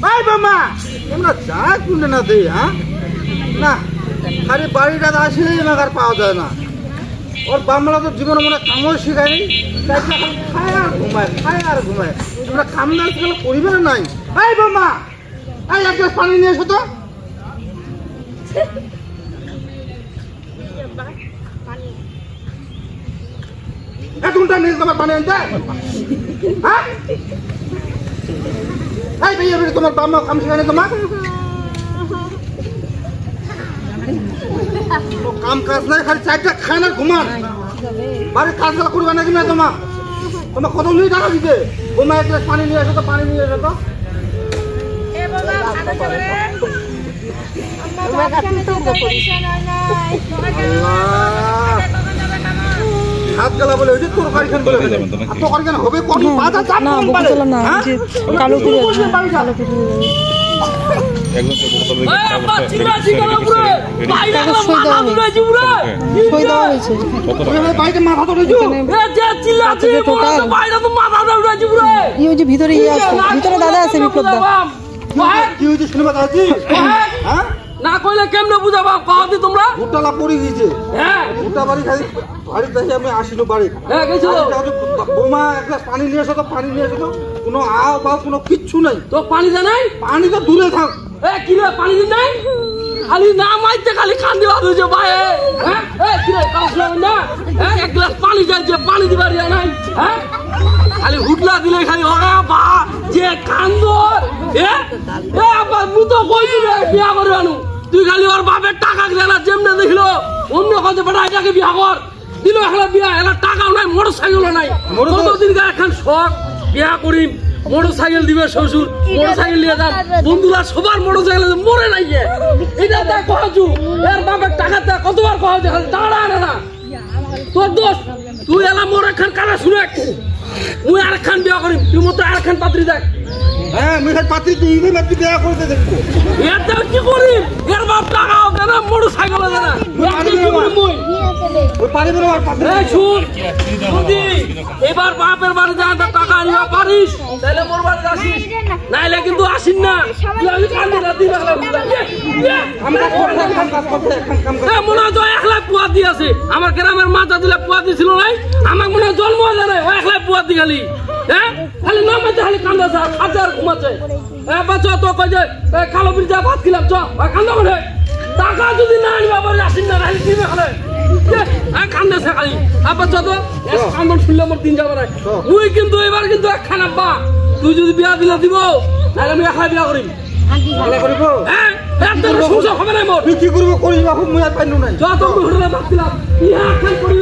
ভাই বাবা আমরা যা শুনে না দেই হ্যাঁ না খালি বাড়িটা আসলেই আমাকে পাওয়া যায় না ওর বামলা তো জীবনে মনে কামও শিখায়নি তাই খায় আর ঘুমায় তোমরা কাম না গেলে পরিবার নাই ভাই বাবা এই এক গ্লাস পানি নিয়ে এসো তো এতটা নিয়ে তোমার পানি আনতে হ্যাঁ এই ভাইয়া তোমার বাবা কাম শিখায়নি তোমার কাম কাজ নাই খালি চারটা খায় না ঘুমান বাড়ির কাজ করবে নাকি না তোমার কত নিয়ে টাকা দিতে ঘুমায় এক গ্লাস পানি নিয়ে এসো তো পানি নিয়ে এসো তো হাত গেলা বলে ওই তরকারি খান বলে তরকারি খান হবে কোন বাধা চাপ না বলছিলাম না কালো করে ভিতরে দাদা আছে বিপ্লব না কইলে কেমনে বুঝাবা কাহাতে তোমরা ভুট্টালা পড়ে গিয়েছে হ্যাঁ ভুট্টা বাড়ি খাই বাড়িতে আমি আসিনো বাড়ি হ্যাঁ গেছো বোমা এক গ্লাস পানি নিয়ে এসো তো পানি নিয়ে এসো তো কোনো আও বা কোনো কিচ্ছু নাই তো পানি দে নাই পানি তো দূরে থাক কি রে পানি দিন নাই খালি না মাইতে খালি কান্দি বাদ হইছে ভাই হ্যাঁ কি রে কাউসলা না এক গ্লাস পানি যাইছে পানি দিবার ইয়া নাই হ্যাঁ খালি হুটলা দিলে খালি ওগা বা যে কান্দর আব্বা মু তো কইছি রে বিয়া করে আনু তুই খালি ওর বাপের টাকা দেনা যেমনে দেখলো অন্য কাজে বেটা এটাকে বিয়া কর দিল একলা বিয়া এলা টাকাও নাই মোটরসাইকেলও নাই কতদিন গা এখন শখ বিয়া করিম মোটরসাইকেল দিবে শ্বশুর মোটরসাইকেল নিয়ে যান বন্ধুরা সবার মোটরসাইকেল মরে নাই এটা দেখ কহাজু এর বাপের টাকা দেখ কতবার কহাজু খালি দাঁড়া না তোর দোষ তুই এলা মোর একখান কানা শুনে মুই আরেকখান বিয়া করিম তুই মতো আরেকখান পাত্রী দেখ হ্যাঁ মুই পাত্রী তুই পাত্রী বিয়া করতে দেখবো এটা কি করিম এর বাপ টাকাও দেয় না মোটরসাইকেলও দেয় না এবার বাপের বাড়ি যা টাকা নিয়ে পারিস তাহলে মোর বাড়ি আসিস নাইলে কিন্তু আসিস না মনে হয় 1 লাখ পুয়া দিয়েছে আমার গ্রামের মাথা দিলে পুয়া দিছিল নাই আমার মনে হয় জন্ম হয় না 1 লাখ পুয়া দি খালি হ্যাঁ খালি নামাতে খালি কান্দা স্যার খাতে আর ঘুমাচ্ছে বাচ্চা তো কই যে কালো বিড়ি ভাত খেলাম চ কান্দা মানে টাকা যদি না আনি বাবার আসিস না খালি দিবে খালে কান্দা সে খালি আবার যত কান্দন শুনলে আমার দিন যাবে না মুই কিন্তু এবার কিন্তু একখান আব্বা তুই যদি বিয়া দিলে দিব তাহলে আমি একলা বিয়া করিম কি করবো করিস মুই আর পাইনু নাই যত হোটেলে ভাত খেলাম ইহা একখান করি